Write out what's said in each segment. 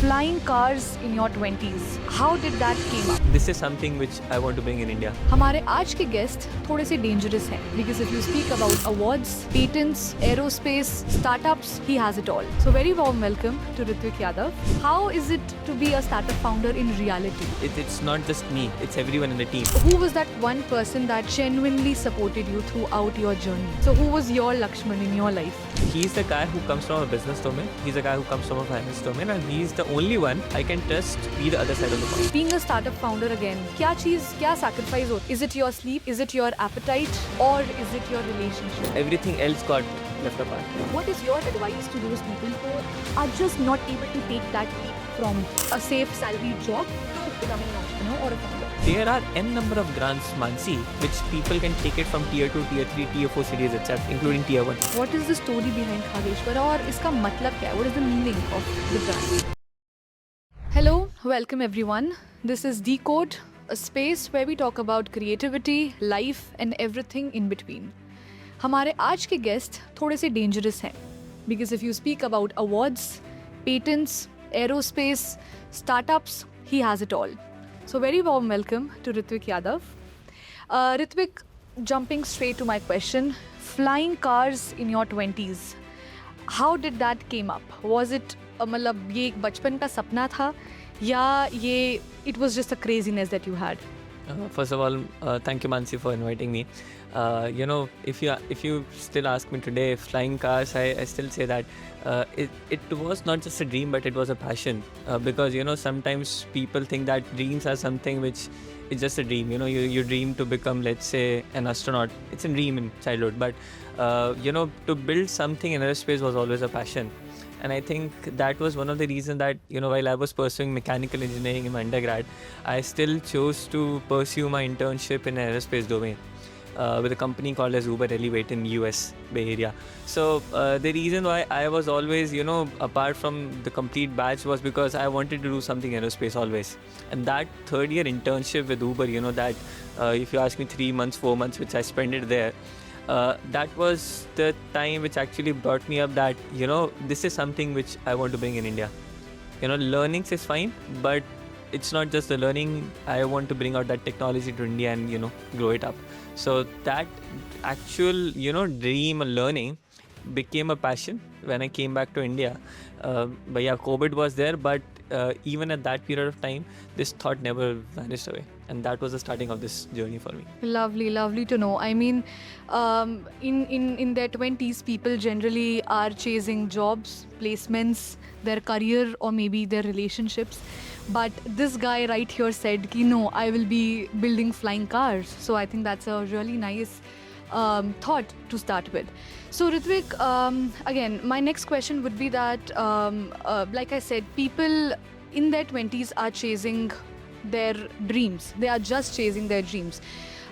flying cars in your 20s. How did that came up? This is something which I want to bring in India. हमारे आज के guest थोड़े से dangerous हैं because if you speak about awards, patents, aerospace, startups, he has it all. So very warm welcome to Ritvik Yadav. How is it to be a startup founder in reality? It's not just me, it's everyone in the team. Who was that one person that genuinely supported you throughout your journey? So who was your Lakshman in your life? He's the guy who comes from a business domain, he's the guy who comes from a finance domain, and he's the only one I can trust be the other side of the coin. Being a startup founder again, क्या चीज़ क्या sacrifice होती? Is it your sleep? Is it your appetite? Or is it your relationship? Everything else got left apart. What is your advice to those people who are just not able to take that leap from a safe salary job to becoming an entrepreneur or a founder? There are n number of grants, Mansi, which people can take it from tier 2, tier 3, tier 4 cities itself, including tier 1. What is the story behind Kageshwara और इसका मतलब क्या है? What is the meaning of the brand? Hello, welcome everyone. This is Decode, a space where we talk about creativity, life and everything in between. हमारे आज के guest थोड़े से डेंजरस हैं because if you speak about awards, patents, aerospace, startups, he has it all. So very warm welcome to Ritvik Yadav. Ritvik, jumping straight to my question, flying cars in your 20s, how did that came up? Was it मतलब ये एक बचपन का सपना था या ये it was just a craziness that you had? First of all, thank you, Mansi, for inviting me. If you still ask me today, flying cars, I still say that it was not just a dream, but it was a passion. Because sometimes people think that dreams are something which is just a dream. You dream to become, let's say, an astronaut. It's a dream in childhood, but to build something in aerospace was always a passion. And I think that was one of the reasons that, while I was pursuing mechanical engineering in my undergrad, I still chose to pursue my internship in aerospace domain with a company called as Uber Elevate in US Bay Area. So the reason why I was always, apart from the complete batch was because I wanted to do something aerospace always. And that third year internship with Uber, that if you ask me 3 months, 4 months, which I spent it there, that was the time which actually brought me up that, this is something which I want to bring in India. Learnings is fine, but it's not just the learning. I want to bring out that technology to India and, grow it up. So that actual, dream and learning became a passion when I came back to India. But yeah, COVID was there, but even at that period of time, this thought never vanished away. And that was the starting of this journey for me. Lovely to know. I mean, in their 20s, people generally are chasing jobs, placements, their career or maybe their relationships. But this guy right here said, no, I will be building flying cars. So I think that's a really nice thought to start with. So Ritvik, again, my next question would be that, like I said, people in their 20s are chasing their dreams. They are just chasing their dreams.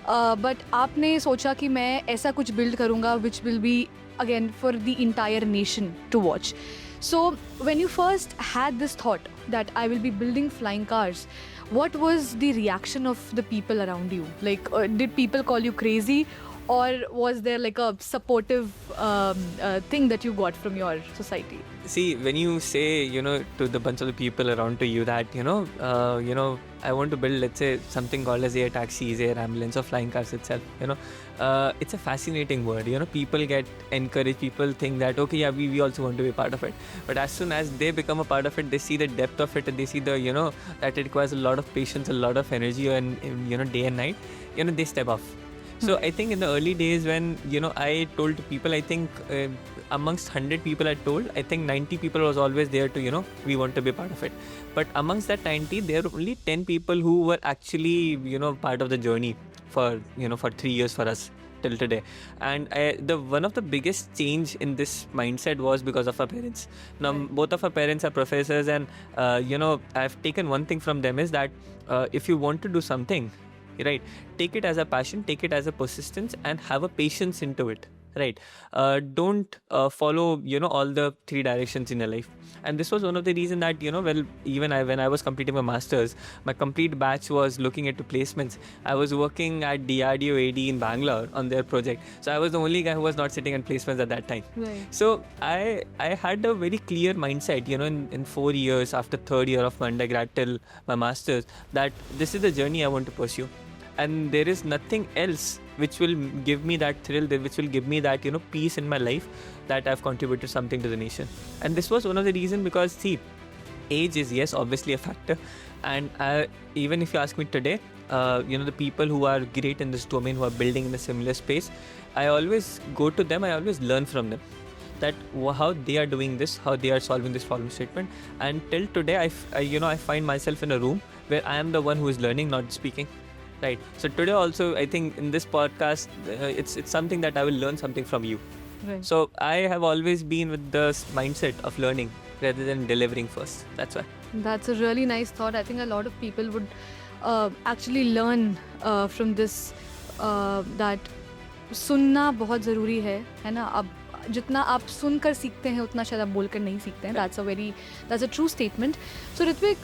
But आपने सोचा कि मैं ऐसा कुछ build करूँगा which will be again for the entire nation to watch. So when you first had this thought that I will be building flying cars, what was the reaction of the people around you? Like, did people call you crazy? Or was there like a supportive thing that you got from your society? See, when you say, to the bunch of the people around to you that, I want to build, let's say, something called as air taxis, air ambulance or flying cars itself, it's a fascinating word. People get encouraged, people think that, okay, yeah, we also want to be part of it. But as soon as they become a part of it, they see the depth of it and they see the, that it requires a lot of patience, a lot of energy and, day and night, they step off. So I think in the early days when, I told to people, I think amongst 100 people I told, I think 90 people was always there to, we want to be part of it. But amongst that 90, there were only 10 people who were actually, part of the journey for 3 years for us till today. And one of the biggest change in this mindset was because of our parents. Now, both of our parents are professors and, I've taken one thing from them is that if you want to do something, right, take it as a passion, take it as a persistence and have a patience into it. right? Don't follow, all the three directions in your life. And this was one of the reasons that, when I was completing my masters, my complete batch was looking into placements. I was working at DRDO AD in Bangalore on their project, so I was the only guy who was not sitting on placements at that time. Right. So I had a very clear mindset, in 4 years after third year of my undergrad till my masters, that this is the journey I want to pursue, and there is nothing else which will give me that thrill, which will give me that peace in my life, that I've contributed something to the nation. And this was one of the reasons, because see, age is, yes, obviously a factor, and even if you ask me today, the people who are great in this domain, who are building in a similar space, I always go to them, I always learn from them, that how they are doing this, how they are solving this problem statement. And till today, I find myself in a room where I am the one who is learning, not speaking. Right. So today also, I think in this podcast, it's something that I will learn something from you. Right. So I have always been with the mindset of learning rather than delivering first. That's why. That's a really nice thought. I think a lot of people would actually learn from this that सुनना बहुत ज़रूरी है ना. अब जितना आप सुनकर सीखते हैं उतना शायद आप बोलकर नहीं सीखते हैं. That's a true statement. So Ritvik,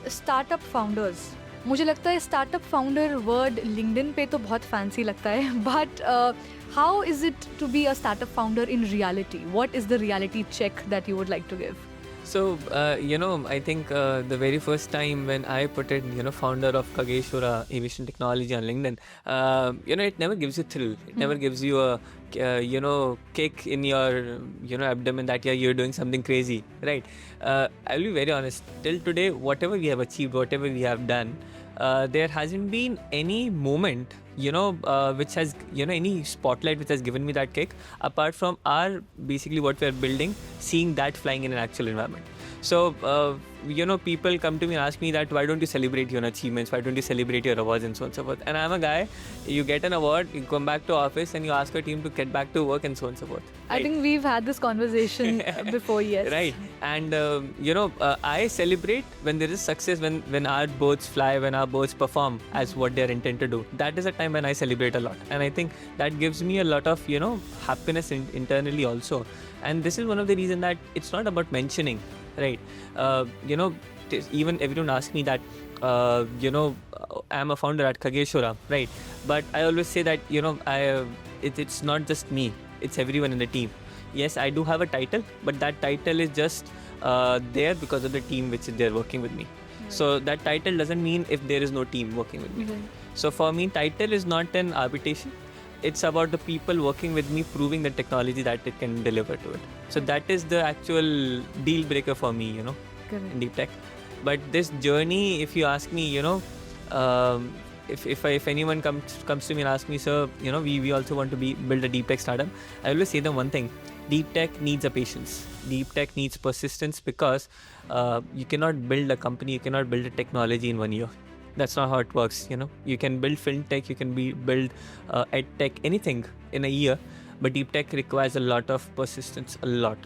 startup founders, मुझे लगता है स्टार्टअप फाउंडर वर्ड लिंक्डइन पे तो बहुत फैंसी लगता है, but how is it to be a startup founder in reality? What is the reality check that you would like to give? So, I think the very first time when I put it, founder of Kageshwara Aviation Technology on LinkedIn, it never gives you thrill. It never gives you a, kick in your, abdomen that you're doing something crazy, right? I'll be very honest. Till today, whatever we have achieved, whatever we have done, there hasn't been any moment, which has, any spotlight which has given me that kick, apart from basically what we're building, seeing that flying in an actual environment. So, people come to me and ask me that, why don't you celebrate your achievements? Why don't you celebrate your awards and so on and so forth? And I'm a guy, you get an award, you come back to office and you ask your team to get back to work and so on and so forth. Right? I think we've had this conversation before, yes. Right. And, I celebrate when there is success, when our birds fly, when our birds perform as what they're intended to do. That is a time when I celebrate a lot. And I think that gives me a lot of, happiness internally also. And this is one of the reasons that it's not about mentioning. Right. Even everyone asks me that, I'm a founder at Kageshwara, right? But I always say that, it's not just me, it's everyone in the team. Yes, I do have a title, but that title is just there because of the team which they're working with me. Right. So that title doesn't mean if there is no team working with me. Right. So for me, title is not an arbitration. It's about the people working with me, proving the technology that it can deliver to it. So that is the actual deal breaker for me, in deep tech. But this journey, if you ask me, if anyone comes to me and asks me, sir, we also want to build a deep tech startup, I always say them one thing: deep tech needs a patience. Deep tech needs persistence, because you cannot build a company, you cannot build a technology in 1 year. That's not how it works. You can build fintech, you can build edtech, anything in a year, but deep tech requires a lot of persistence, a lot.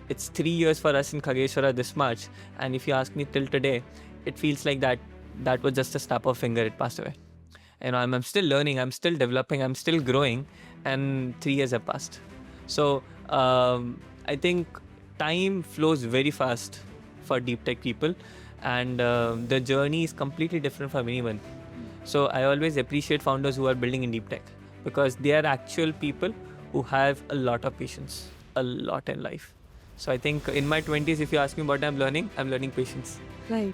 It's 3 years for us in Kageshwara this March, and if you ask me till today, it feels like that was just a snap of finger, it passed away. I'm still learning, I'm still developing, I'm still growing, and 3 years have passed. So I think time flows very fast for deep tech people, and the journey is completely different from anyone. So I always appreciate founders who are building in deep tech, because they are actual people who have a lot of patience, a lot in life. So I think in my 20s, if you ask me what I'm learning patience. Right.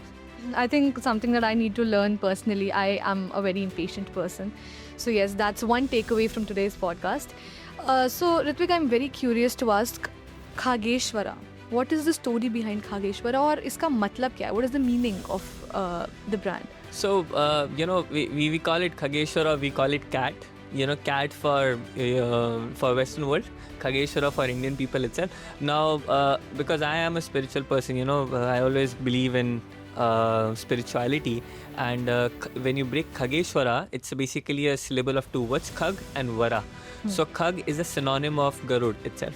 I think something that I need to learn personally, I am a very impatient person. So yes, that's one takeaway from today's podcast. So Ritvik, I'm very curious to ask, Kageshwara, what is the story behind Kageshwara, or iska matlab kya hai? What is the meaning of the brand? So, we call it Kageshwara, we call it CAT. CAT for Western world, Kageshwara for Indian people itself. Now, because I am a spiritual person, I always believe in spirituality, and when you break Kageshwara, it's basically a syllable of two words, Khag and Vara. So Khag is a synonym of Garud itself.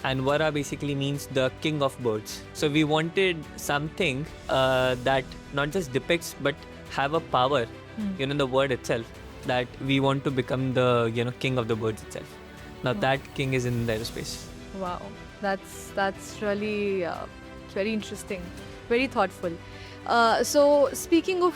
And Vara basically means the king of birds. So we wanted something that not just depicts but have a power, the word itself, that we want to become the king of the birds itself. Now that king is in the aerospace. Wow, that's really very interesting, very thoughtful. So speaking of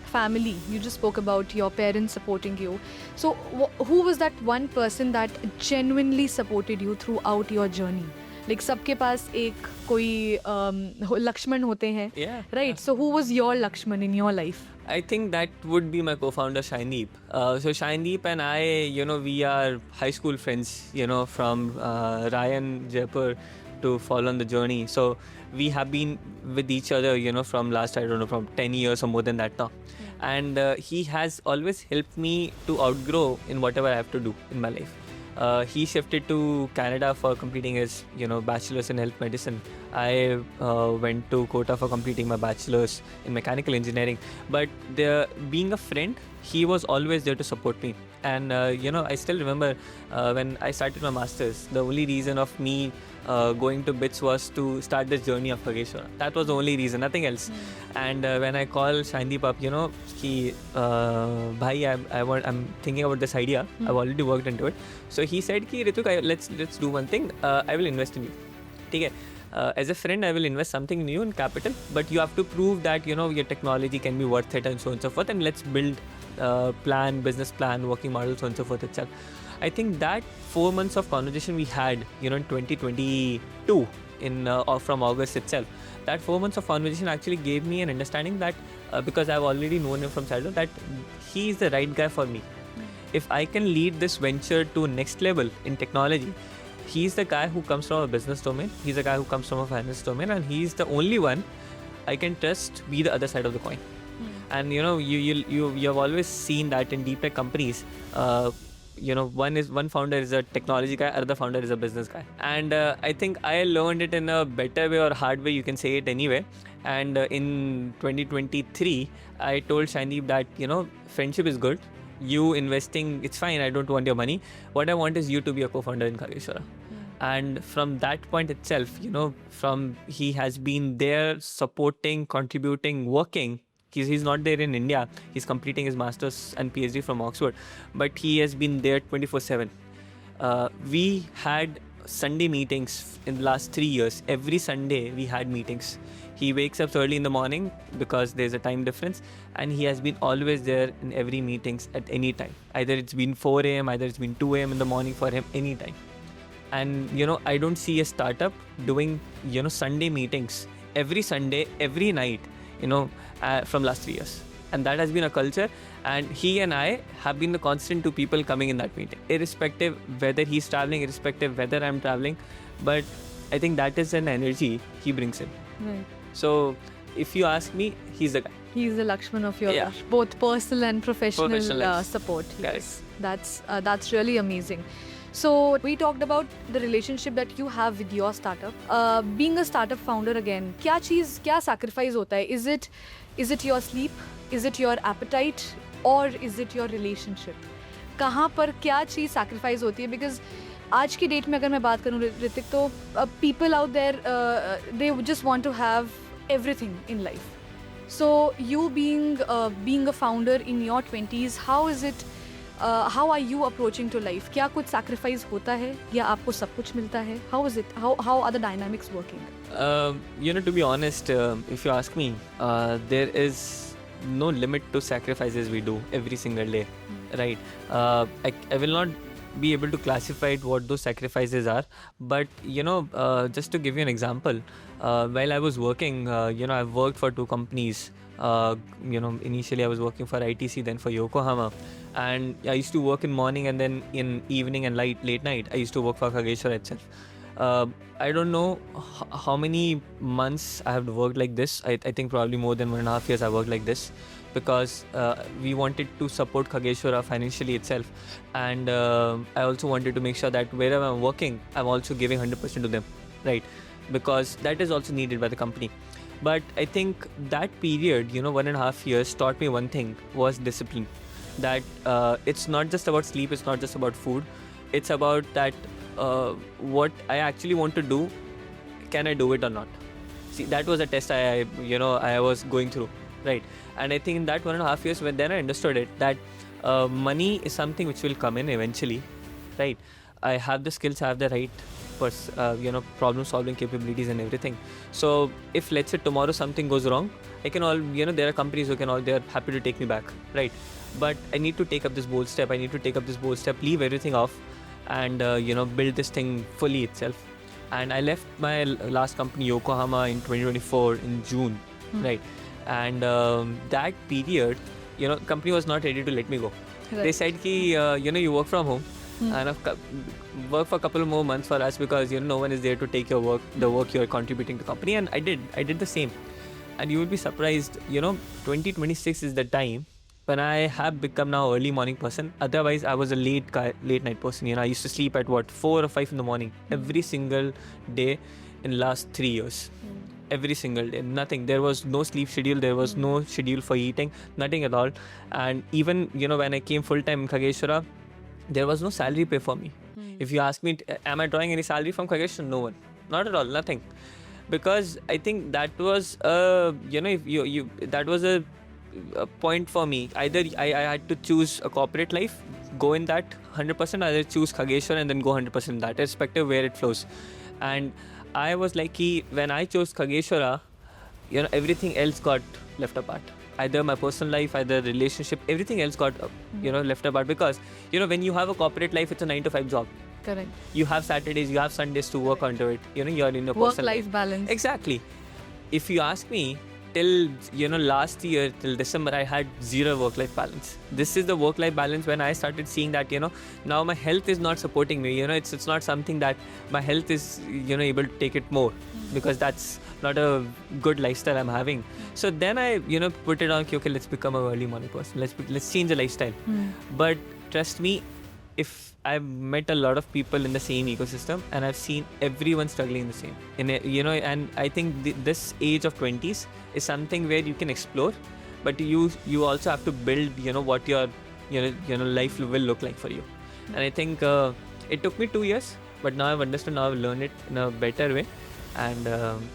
family, you just spoke about your parents supporting you. So who was that one person that genuinely supported you throughout your journey? Like सबके पास एक कोई लक्ष्मण होते हैं, Yeah. right? So who was your Lakshman in your life? I think that would be my co-founder Shaineep. So Shaineep and I, we are high school friends, from Ryan, Jaipur to follow on the journey. So we have been with each other, from last, I don't know, from 10 years or more than that now. And he has always helped me to outgrow in whatever I have to do in my life. He shifted to Canada for completing his, bachelor's in health medicine. I went to Kota for completing my bachelor's in mechanical engineering. But being a friend, he was always there to support me. And, I still remember when I started my master's, the only reason of me going to BITS was to start this journey of Kageshwara. That was the only reason, nothing else. And when I called Shandeep up, bhai, I'm thinking about this idea. I've already worked into it. So he said, Ritvik, let's do one thing. I will invest in you. Okay? As a friend, I will invest something in you in capital, but you have to prove that, your technology can be worth it and so on and so forth. And let's build business plan, working model, so on and so forth itself. I think that 4 months of conversation we had, in 2022 from August itself, that 4 months of conversation actually gave me an understanding that because I've already known him from childhood, that he is the right guy for me. If I can lead this venture to next level in technology, he's the guy who comes from a business domain, he's the guy who comes from a finance domain, and he's the only one I can trust be the other side of the coin. And you have always seen that in deep tech companies, one founder is a technology guy, other founder is a business guy. And I think I learned it in a better way or hard way, you can say it anyway. And in 2023, I told Shaineep that, friendship is good. You investing, it's fine. I don't want your money. What I want is you to be a co-founder in Kageshwara. And from that point itself, he has been there supporting, contributing, working. He's not there in India. He's completing his master's and PhD from Oxford, but he has been there 24/7. We had Sunday meetings in the last 3 years. Every Sunday we had meetings. He wakes up early in the morning because there's a time difference, and he has been always there in every meetings at any time. Either it's been 4 a.m., either it's been 2 a.m. in the morning for him, anytime. And, I don't see a startup doing, Sunday meetings every Sunday, every night, from last 3 years. And that has been a culture, and he and I have been the constant two people coming in that meeting, irrespective whether he's traveling, irrespective whether I'm traveling. But I think that is an energy he brings in. Right. So if you ask me, he's the guy. He's the Lakshman of your life, both personal and professional support. Yes. That's really amazing. So we talked about the relationship that you have with your startup. Being a startup founder again, क्या sacrifice होता है? Is it your sleep? Is it your appetite? Or is it your relationship? कहाँ पर क्या चीज़ sacrifice होती है? Because आज की डेट में अगर मैं बात करूँ ऋतिक, तो people out there they just want to have everything in life. So you being a founder in your 20s, how is it? How are you approaching to life? क्या कुछ sacrifice होता है या आपको सब कुछ मिलता है? How is it? How are the dynamics working? To be honest, if you ask me, there is no limit to sacrifices we do every single day, right? I will not be able to classify what those sacrifices are, but just to give you an example, while I was working, I've worked for 2 companies. Initially I was working for ITC, then for Yokohama, and I used to work in morning, and then in evening and late night I used to work for Kageshwara itself. I don't know how many months I have worked like this. I think probably more than 1.5 years I worked like this, because we wanted to support Kageshwara financially itself, and I also wanted to make sure that wherever I'm working, I'm also giving 100% to them, right? Because that is also needed by the company. But I think that period, 1.5 years, taught me one thing, was discipline. That it's not just about sleep, it's not just about food. It's about that what I actually want to do, can I do it or not? See, that was a test I was going through, right? And I think in that 1.5 years, when then I understood it, that money is something which will come in eventually, right? I have the skills, I have the right problem solving capabilities and everything. So if let's say tomorrow something goes wrong, I can there are companies who they're happy to take me back, right? But I need to take up this bold step. Leave everything off, and build this thing fully itself. And I left my last company, Yokohama, in 2024 in June, right? And that period, company was not ready to let me go. Right. They said you work from home and work for a couple of more months for us, because no one is there to take your the work you're contributing to the company. And I did the same. And you will be surprised, 2026 is the time when I have become now early morning person. Otherwise, I was a late night person. I used to sleep at 4 or 5 in the morning every single day in last 3 years. Every single day, nothing. There was no sleep schedule. There was no schedule for eating, nothing at all. And even when I came full time in Kageshwara, there was no salary pay for me. If you ask me, am I drawing any salary from Kageshwara? No one, not at all, nothing. Because I think that was that was a point for me. Either I had to choose a corporate life, go in that 100%, either choose Kageshwara and then go 100% in that, irrespective where it flows. And I was like, when I chose Kageshwara, everything else got left apart. Either my personal life, either relationship, everything else got left apart. Because when you have a corporate life, it's a 9 to 5 job. Correct. You have Saturdays, you have Sundays to work onto it. You're in your personal work-life balance. Exactly. If you ask me, till last year, till December, I had zero work-life balance. This is the work-life balance when I started seeing that now my health is not supporting me. It's not something that my health is able to take it more, because that's not a good lifestyle I'm having. So then I put it on, okay, let's become a early morning person. Let's change the lifestyle. But trust me, if I've met a lot of people in the same ecosystem, and I've seen everyone struggling in the same. And I think this age of 20s is something where you can explore, but you also have to build what your life will look like for you. And I think it took me 2 years, but now I've understood, now I've learned it in a better way. And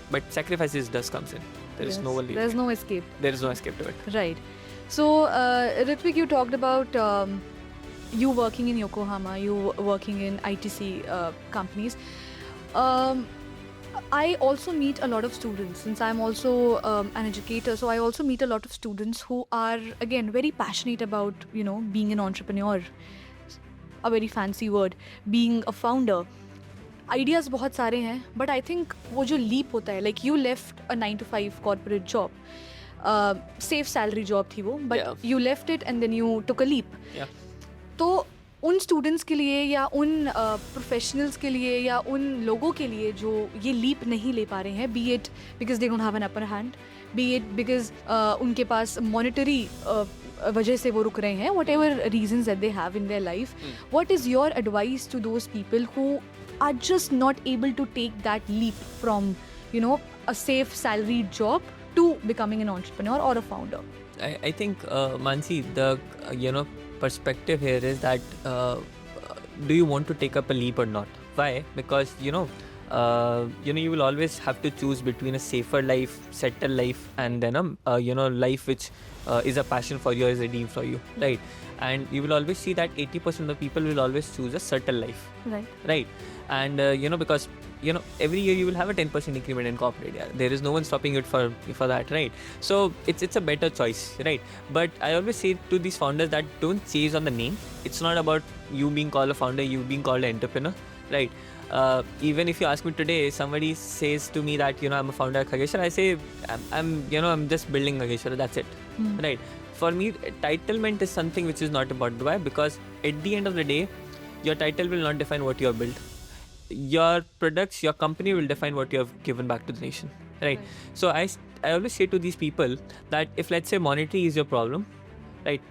but sacrifices does comes in. There's no escape. There is no escape to it. Right. So Ritvik, you talked about you working in Yokohama, you working in ITC companies. I also meet a lot of students, since I'm also an educator. So I also meet a lot of students who are, again, very passionate about being an entrepreneur. A very fancy word, being a founder. Ideas बहुत सारे हैं, but I think वो जो leap होता है, like you left a 9 to 5 corporate job. Safe salary job थी वो, but you left it and then you took a leap. तो उन स्टूडेंट्स के लिए या उन प्रोफेशनल्स के लिए या उन लोगों के लिए जो ये लीप नहीं ले पा रहे हैं, be it because they don't have an upper hand, be it because उनके पास मॉनेटरी वजह से वो रुक रहे हैं, whatever reasons that they have in their life, what is your advice to those people who are just not able to take that leap from a safe salaried job to becoming an entrepreneur or a founder? I think Mansi, the perspective here is that do you want to take up a leap or not? Why? Because you will always have to choose between a safer life, settled life, and then a life which is a passion for you, is a dream for you, right? And you will always see that 80% of the people will always choose a settled life, right? And because every year you will have a 10% increment in corporate. There is no one stopping it for that, right? So it's a better choice, right? But I always say to these founders that don't chase on the name. It's not about you being called a founder, you being called an entrepreneur, right? Even if you ask me today, somebody says to me that I'm a founder at Kageshwara, I say I'm just building Kageshwara, that's it, right? For me, titlement is something which is not important. Why? Because at the end of the day, your title will not define what you have built. Your products, your company will define what you have given back to the nation, right? So I always say to these people that if, let's say, monetary is your problem, right?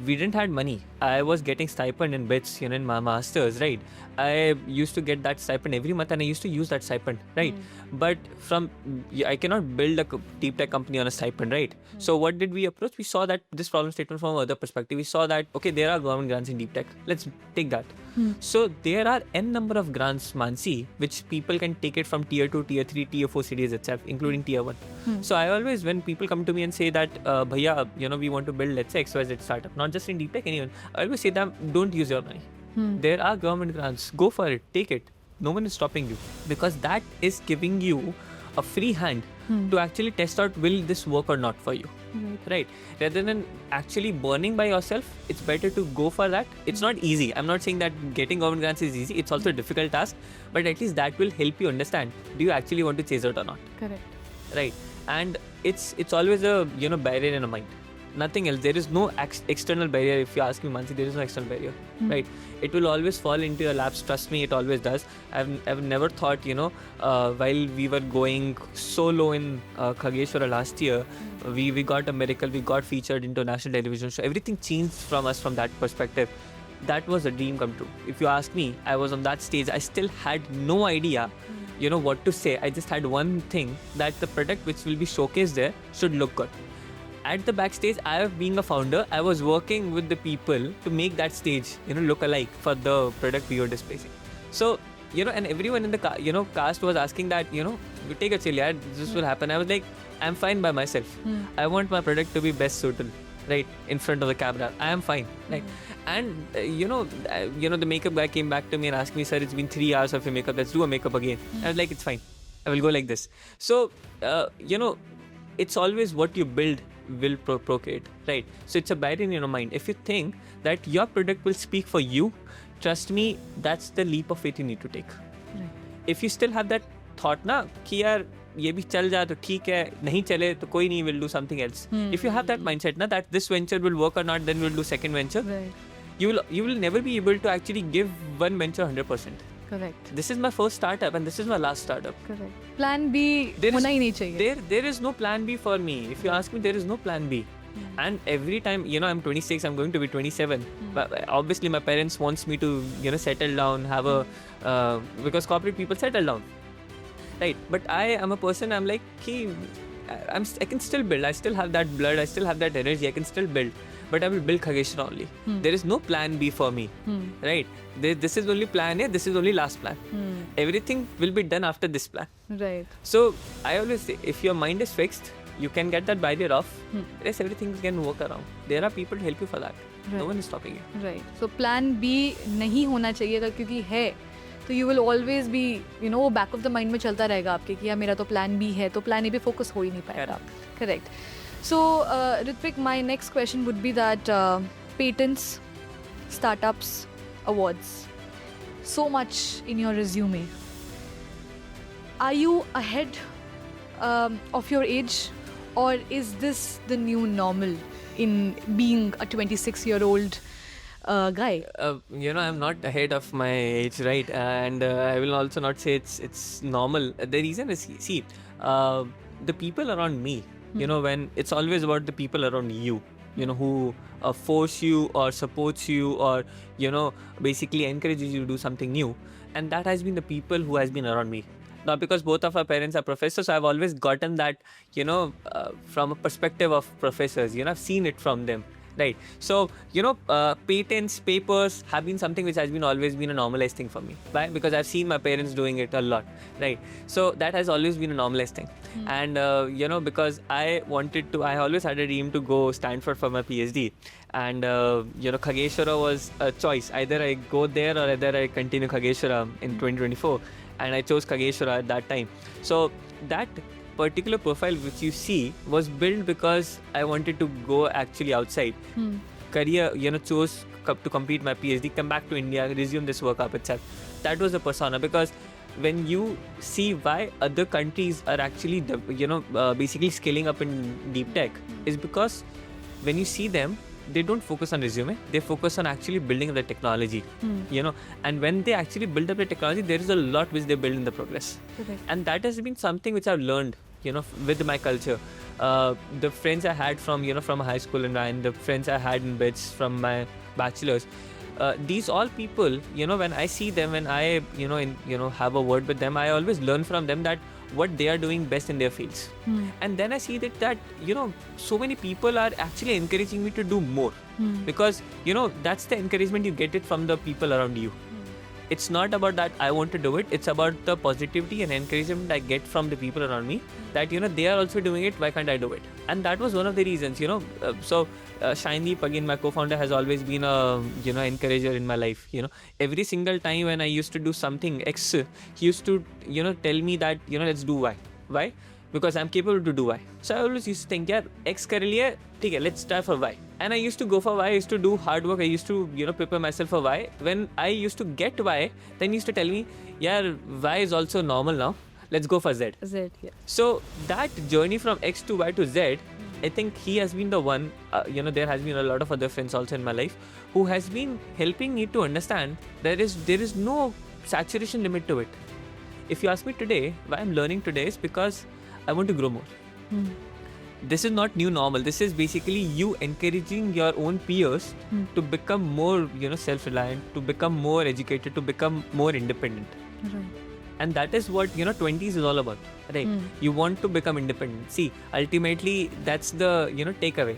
We didn't have money. I was getting stipend in bits, in my masters, right? I used to get that stipend every month, and I used to use that stipend, right? But I cannot build a deep tech company on a stipend, right? So what did we approach? We saw that this problem statement from another perspective. We saw that, okay, there are government grants in deep tech. Let's take that. So there are n number of grants, Mansi, which people can take it from tier 2, tier 3, tier 4 cities itself, including tier 1. So I always, when people come to me and say that, Bhaiya, we want to build, let's say, XYZ startup, not just in deep tech, anyone, I always say them, don't use your money. There are government grants. Go for it. Take it. No one is stopping you, because that is giving you a free hand to actually test out will this work or not for you. Right? Rather than actually burning by yourself, it's better to go for that. It's not easy. I'm not saying that getting government grants is easy. It's also a difficult task, but at least that will help you understand, do you actually want to chase it or not? Correct. Right? And it's always a barrier in a mind. Nothing else. There is no external barrier. If you ask me, Mansi, there is no external barrier. Right? It will always fall into your laps. Trust me, it always does. I've never thought, while we were going so low in Kageshwara last year, we got a miracle. We got featured into national television show. Everything changed from us from that perspective. That was a dream come true. If you ask me, I was on that stage. I still had no idea, what to say. I just had one thing, that the product which will be showcased there should look good. At the backstage, being a founder, I was working with the people to make that stage, look alike for the product we were displaying. So, and everyone in the cast was asking that, you take a chill, yaar, this will happen. I was like, I'm fine by myself. I want my product to be best suited, right, in front of the camera. I am fine, right? And the makeup guy came back to me and asked me, sir, it's been 3 hours of your makeup. Let's do a makeup again. I was like, it's fine. I will go like this. So, it's always what you build will procreate, right? So it's a barrier in your mind. If you think that your product will speak for you, trust me, that's the leap of faith you need to take. Right. If you still have that thought na कि यार ये भी चल जाए तो ठीक है, नहीं चले तो कोई नहीं, will do something else. If you have that mindset na that this venture will work or not, then we'll do second venture. Right. You will never be able to actually give one venture 100%. Correct. This is my first startup and this is my last startup. Correct. Plan B होना ही नहीं चाहिए. There is no plan B for me. If you ask me, there is no plan B. And every time, I'm 26, I'm going to be 27. But obviously, my parents wants me to, settle down, have a, because corporate people settle down. Right. But I am a person, I'm like, I can still build. I still have that blood. I still have that energy. I can still build. But I will build Kageshwara only. There is no plan B for me. Right? This is only plan A. This is only last plan. Everything will be done after this plan. Right. So I always say, if your mind is fixed, you can get that barrier off. Yes, everything can work around. There are people to help you for that. Right. No one is stopping you. Right. So plan B नहीं होना चाहिए अगर क्योंकि है तो you will always be, वो back of the mind में चलता रहेगा आपके कि यार मेरा तो plan B है तो plan A पे focus हो ही नहीं पाएगा. Correct. So Ritvik, my next question would be that patents, startups, awards, so much in your resume. Are you ahead of your age, or is this the new normal in being a 26-year-old guy? I'm not ahead of my age, right? And I will also not say it's normal. The reason is, see, the people around me, when it's always about the people around you, who force you or supports you or, basically encourages you to do something new. And that has been the people who has been around me. Now, because both of our parents are professors, so I've always gotten that, from a perspective of professors, I've seen it from them. Right. So, patents, papers have been something which has been always been a normalized thing for me. Why? Because I've seen my parents doing it a lot. Right. So that has always been a normalized thing. And, because I always had a dream to go Stanford for my PhD. And, Kageshwara was a choice. Either I go there or either I continue Kageshwara in 2024. And I chose Kageshwara at that time. So that particular profile which you see was built because I wanted to go actually outside. Career, chose to complete my PhD, come back to India, resume this work up itself. That was the persona, because when you see why other countries are actually, basically scaling up in deep tech, is because when you see them, they don't focus on resume, they focus on actually building the technology, and when they actually build up the technology, there is a lot which they build in the progress. Okay. And that has been something which I've learned, with my culture. The friends I had from high school and the friends I had in BITS from my bachelor's, these all people, when I see them, when I, have a word with them, I always learn from them that what they are doing best in their fields. And then I see that, so many people are actually encouraging me to do more. Because, that's the encouragement you get it from the people around you. it's not about that I want to do it. It's about the positivity and encouragement I get from the people around me, that they are also doing it, why can't I do it? And that was one of the reasons. Shaindeep, again, my co-founder, has always been a encourager in my life. Every single time when I used to do something X, he used to tell me that let's do Y. Because I'm capable to do Y. So I always used to think, yeah, X kar liya, theek hai, let's try for Y. And I used to go for Y. I used to do hard work. I used to prepare myself for Y. When I used to get Y, then he used to tell me, yeah, Y is also normal now. Let's go for Z. Z, yeah. So that journey from X to Y to Z, I think he has been the one, there has been a lot of other friends also in my life who has been helping me to understand there is no saturation limit to it. If you ask me today, why I'm learning today is because I want to grow more. This is not new normal. This is basically you encouraging your own peers to become more, self-reliant, to become more educated, to become more independent. Right. And that is what 20s is all about, right? You want to become independent. See, ultimately that's the takeaway.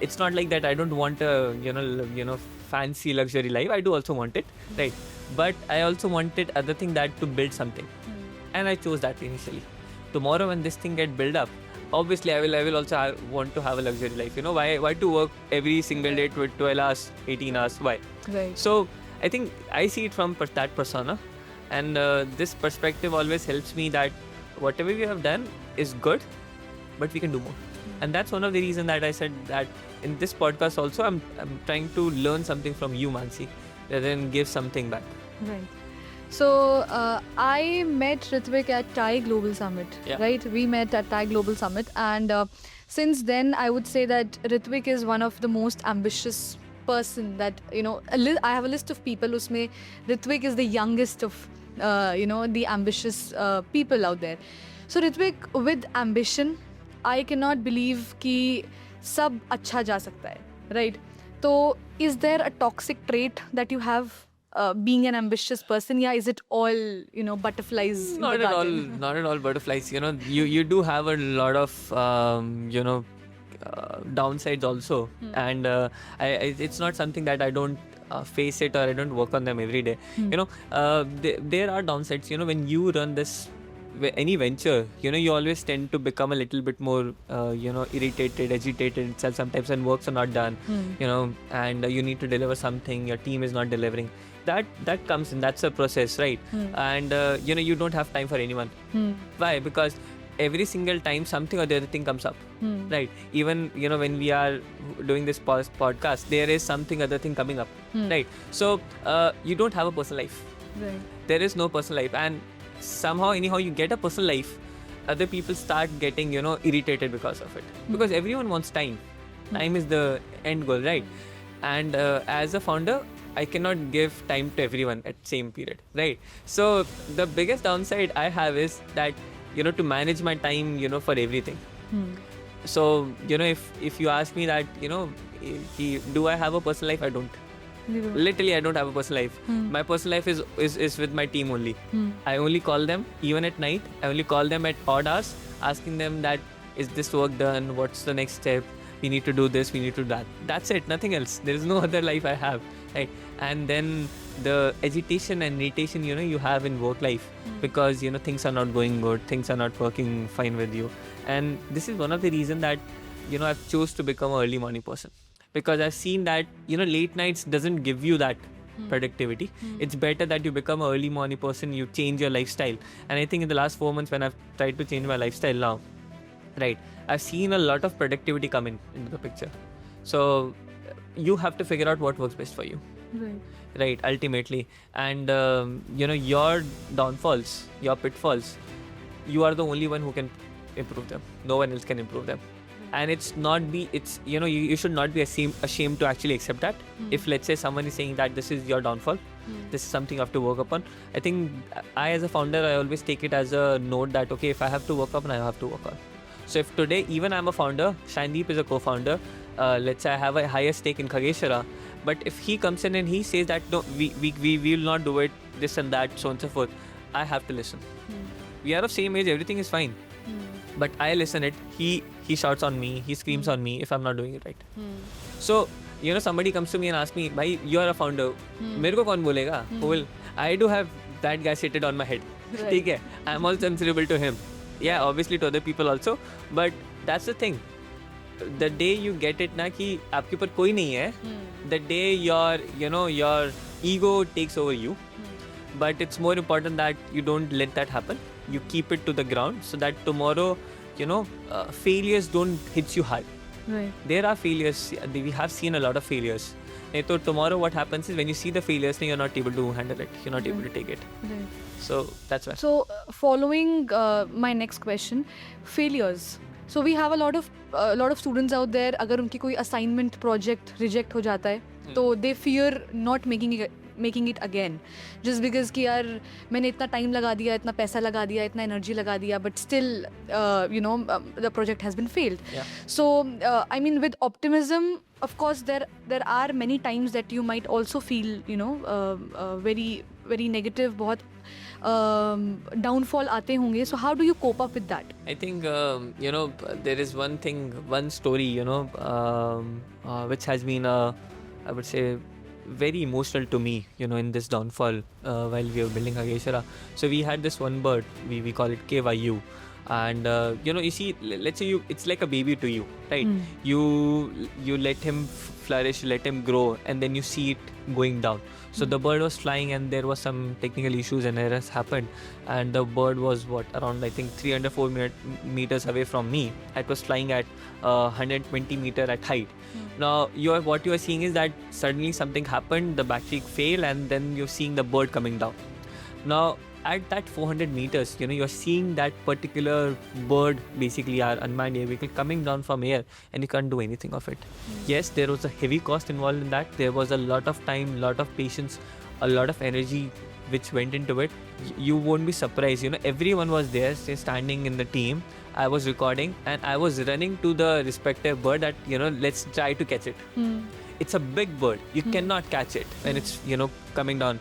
It's not like that I don't want a fancy luxury life. I do also want it, right? But I also wanted other thing, that to build something, and I chose that initially. Tomorrow when this thing get built up, obviously I will also want to have a luxury life. Why to work every single day 12 hours, 18 hours? Why? Right. So I think I see it from that persona. And this perspective always helps me that whatever we have done is good, but we can do more. And that's one of the reasons that I said that in this podcast also I'm trying to learn something from you, Mansi, rather than give something back. Right. So I met Ritvik at TIE Global Summit, right? We met at TIE Global Summit, and since then I would say that Ritvik is one of the most ambitious person that I have a list of people usme Ritvik is the youngest of the ambitious people out there. So Ritvik, with ambition, I cannot believe कि सब अच्छा जा सकता है, right? So is there a toxic trait that you have being an ambitious person? Yeah, is it all butterflies in the garden? Not at all butterflies. You do have a lot of downsides also, and it's not something that I don't face it or I don't work on them every day. There are downsides. When you run this any venture, you always tend to become a little bit more irritated, agitated itself sometimes when works are not done, and you need to deliver something, your team is not delivering. That comes in, that's a process, right? And you don't have time for anyone. Why? Because every single time something or the other thing comes up, right? Even when we are doing this podcast, there is something other thing coming up, right? So you don't have a personal life, right? There is no personal life, and somehow anyhow you get a personal life, other people start getting irritated because of it, because everyone wants time. Time is the end goal, right? And as a founder, I cannot give time to everyone at same period, right? So the biggest downside I have is that to manage my time for everything. So if you ask me that do I have a personal life, I don't. Literally I don't have a personal life. My personal life is with my team only. I only call them even at night. I only call them at odd hours, asking them that is this work done, what's the next step, we need to do this, we need to do that. That's it, nothing else. There is no other life I have, right? And then the agitation and irritation you have in work life, because things are not going good, things are not working fine with you. And this is one of the reasons that I've chose to become an early morning person, because I've seen that late nights doesn't give you that productivity. It's better that you become an early morning person, you change your lifestyle. And I think in the last 4 months when I've tried to change my lifestyle now, right, I've seen a lot of productivity come into the picture. So you have to figure out what works best for you, right, ultimately. And your downfalls, your pitfalls, you are the only one who can improve them. No one else can improve them. And you should not be ashamed to actually accept that. If let's say someone is saying that this is your downfall, this is something you have to work upon, I think I as a founder, I always take it as a note that okay, if I have to work upon, I have to work on. So if today even I'm a founder, Shaindeep is a co-founder, let's say I have a higher stake in Kageshwara, but if he comes in and he says that no, we will not do it, this and that, so on and so forth, I have to listen. We are of same age, everything is fine. But I listen it, he shouts on me, he screams on me if I'm not doing it right. So somebody comes to me and asks me, bhai, you are a founder, मेरे को कौन बोलेगा? Who will? I do have that guy seated on my head. Right. ठीक है, I'm also answerable to him. Yeah, obviously to other people also, but that's the thing. The day you get it ना कि आपके ऊपर कोई नहीं है, the day your ego takes over you. But it's more important that you don't let that happen. You keep it to the ground so that tomorrow, failures don't hit you hard. Right. There are failures. We have seen a lot of failures. So tomorrow what happens is when you see the failures, then you're not able to handle it. You're not able to take it. Right. So that's why. So, following my next question, failures. So we have a lot of students out there. अगर उनकी कोई assignment project reject हो जाता है, तो they fear not making it again, just because कि यार मैंने इतना time लगा दिया, इतना पैसा लगा दिया, इतना energy लगा दिया, but still, the project has been failed. Yeah. So, I mean, with optimism, of course, there are many times that you might also feel, very very negative, बहुत downfall आते होंगे. So how do you cope up with that? I think there is one story which has been I would say very emotional to me in this downfall while we were building Kageshwara. So we had this one bird, we call it KYU, and you see, let's say it's like a baby to you, right? You let him flourish, let him grow, and then you see it going down. So the bird was flying and there was some technical issues and errors happened, and the bird was around I think 304 meters away from me. It was flying at 120 meter at height. Now what you are seeing is that suddenly something happened, the battery failed, and then you're seeing the bird coming down. Now at that 400 meters, you're seeing that particular bird, basically our unmanned air vehicle, coming down from air, and you can't do anything of it. Yes, there was a heavy cost involved in that. There was a lot of time, lot of patience, a lot of energy which went into it. You won't be surprised. Everyone was there, standing in the team. I was recording and I was running to the respective bird that, let's try to catch it. It's a big bird. You cannot catch it when it's, coming down.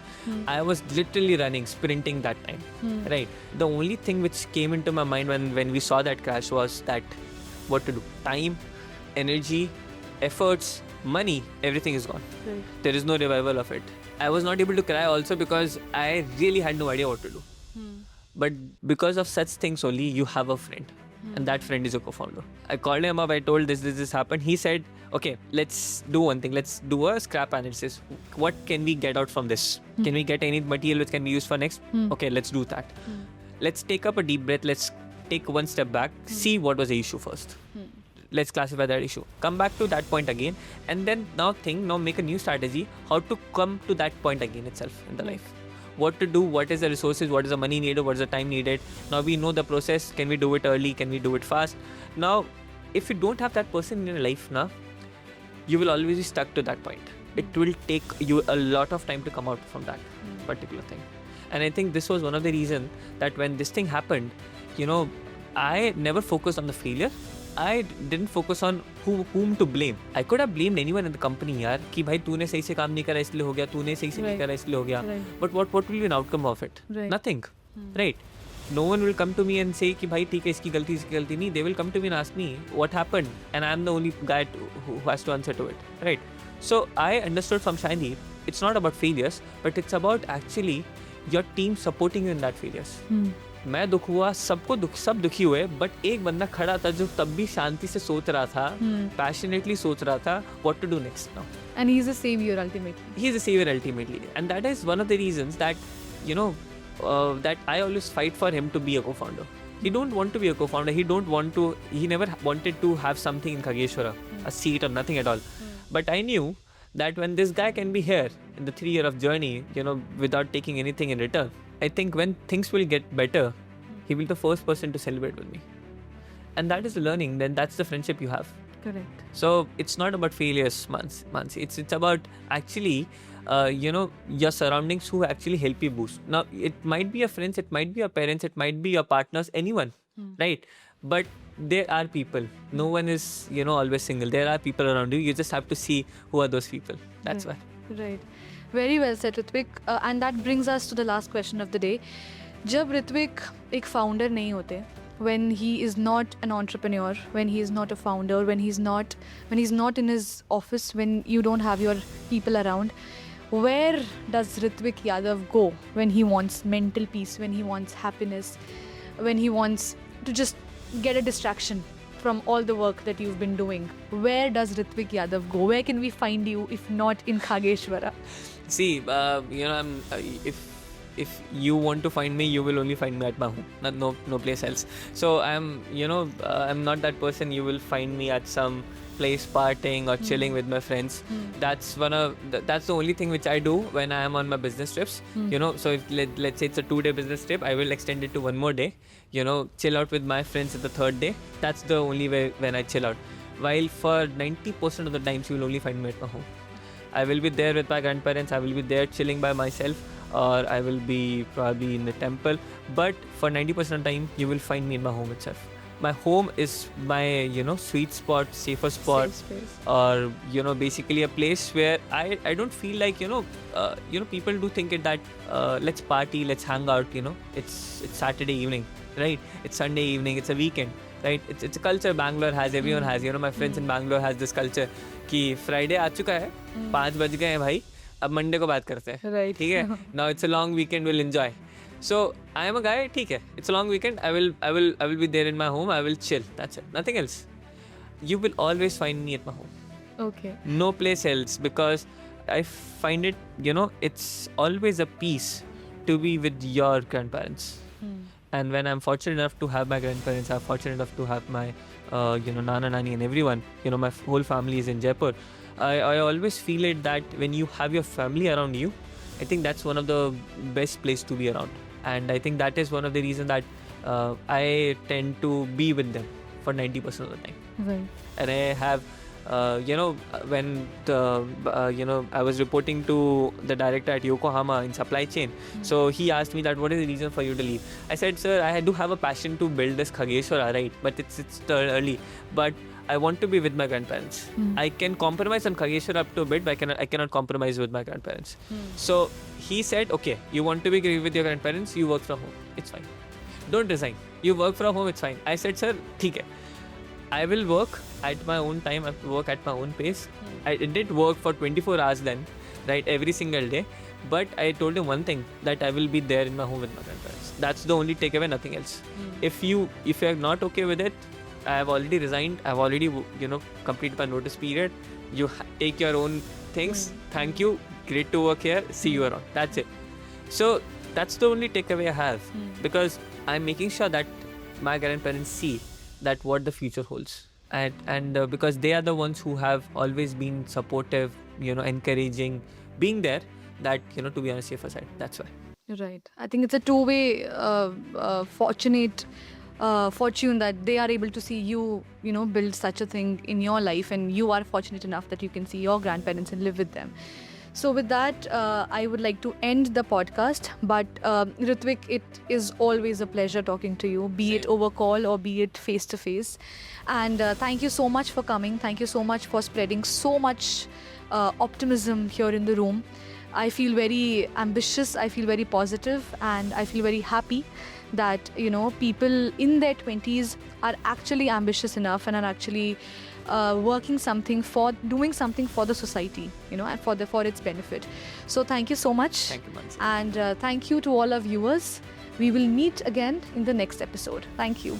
I was literally running, sprinting that time, right? The only thing which came into my mind when we saw that crash was that what to do. Time, energy, efforts, money, everything is gone. Right. There is no revival of it. I was not able to cry also because I really had no idea what to do. But because of such things only, you have a friend. And that friend is your co-founder. I called him up, I told this happened. He said, okay, let's do one thing. Let's do a scrap analysis. What can we get out from this? Can we get any material which can be used for next? Okay, let's do that. Let's take up a deep breath. Let's take one step back, see what was the issue first. Let's classify that issue. Come back to that point again, and then now make a new strategy how to come to that point again itself in the life. What to do, what is the resources, what is the money needed, what is the time needed. Now we know the process. Can we do it early? Can we do it fast? Now, if you don't have that person in your life now, you will always be stuck to that point. It will take you a lot of time to come out from that particular thing. And I think this was one of the reasons that when this thing happened, I never focused on the failure. I didn't focus on whom to blame. I could have blamed anyone in the company यार कि भाई तूने सही से काम नहीं करा इसलिए हो गया, तूने सही से नहीं करा इसलिए हो गया. But what will be an outcome of it? Right. Nothing. Right. No one will come to me and say कि भाई ठीक है इसकी गलती नहीं. They will come to me and ask me what happened, and I'm the only guy who has to answer to it. Right. So I understood from Shiny, it's not about failures, but it's about actually your team supporting you in that failures. मैं दुख हुआ, सब दुखी हुए, but एक बंदा खड़ा था जो तब भी शांति से सोच रहा था, पैशनेटली सोच रहा था what to do next now. And he's a savior ultimately. He's a savior ultimately, and that is one of the reasons that that I always fight for him to be a co-founder. He don't want to be a co-founder. He never wanted to have something in Kageshwara, a seat or nothing at all. But I knew that when this guy can be here in the 3 year of journey, without taking anything in return, I think when things will get better, he will be the first person to celebrate with me. And that is the learning, then that's the friendship you have. Correct. So it's not about failures, Mansi. It's about actually, your surroundings who actually help you boost. Now, it might be your friends, it might be your parents, it might be your partners, anyone, right? But there are people. No one is, always single. There are people around you. You just have to see who are those people. That's why. Right. Very well said, Ritvik. And that brings us to the last question of the day. जब Ritvik एक founder नहीं होते, when he is not an entrepreneur, when he is not a founder, when he's not in his office, when you don't have your people around, where does Ritvik Yadav go when he wants mental peace, when he wants happiness, when he wants to just get a distraction from all the work that you've been doing? Where does Ritvik Yadav go? Where can we find you if not in Kageshwara? See, if you want to find me, you will only find me at my home, no place else. So I'm not that person. You will find me at some place partying or chilling with my friends. That's the only thing which I do when I am on my business trips. So if let's say it's a 2-day business trip, I will extend it to one more day. Chill out with my friends at the third day. That's the only way when I chill out. While for 90% of the times, you will only find me at my home. I will be there with my grandparents. I will be there chilling by myself, or I will be probably in the temple. But for 90% of the time, you will find me in my home itself. My home is my sweet spot, safer spot, Safe space. or basically a place where I don't feel like people do think it that let's party, let's hang out. It's Saturday evening, right? It's Sunday evening. It's a weekend. Right, it's a culture Bangalore has, everyone has. My friends in Bangalore has this culture कि Friday आ चुका है, 5 बज गए हैं भाई, अब Monday को बात करते हैं, Right. ठीक है? Now it's a long weekend, we'll enjoy. So I am a guy, ठीक है? It's a long weekend. I will be there in my home. I will chill. That's it. Nothing else. You will always find me at my home. Okay. No place else, because I find it, it's always a peace to be with your grandparents. And when I'm fortunate enough to have my grandparents, I'm fortunate enough to have my, Nana, Nani and everyone, my whole family is in Jaipur. I always feel it that when you have your family around you, I think that's one of the best place to be around. And I think that is one of the reasons that I tend to be with them for 90% of the time. Right. And I have, when I was reporting to the director at Yokohama in supply chain, so he asked me that what is the reason for you to leave. I said, sir, I do have a passion to build this Kageshwara, right? But it's still early. But I want to be with my grandparents. I can compromise on Kageshwara up to a bit, but I cannot compromise with my grandparents. So he said, okay, you want to be with your grandparents, you work from home. It's fine. Don't resign. You work from home, it's fine. I said, sir, theek hai. I will work at my own time, I will work at my own pace. I did work for 24 hours then, right, every single day. But I told him one thing, that I will be there in my home with my grandparents. That's the only takeaway, nothing else. If you are not okay with it, I have already resigned. I have already, completed my notice period. You take your own things. Thank you. Great to work here. See you around. That's it. So that's the only takeaway I have, because I'm making sure that my grandparents see that what the future holds, and because they are the ones who have always been supportive, encouraging, being there, that to be on a safer side. That's why. Right. I think it's a two-way fortune that they are able to see you, build such a thing in your life, and you are fortunate enough that you can see your grandparents and live with them. So with that, I would like to end the podcast. But Ritvik, it is always a pleasure talking to you, be it over call or be it face to face. And thank you so much for coming. Thank you so much for spreading so much optimism here in the room. I feel very ambitious, I feel very positive, and I feel very happy that people in their 20s are actually ambitious enough and are actually doing something for the society, and for its benefit. So thank you so much. Thank you, Mansi. And thank you to all our viewers. We will meet again in the next episode. Thank you.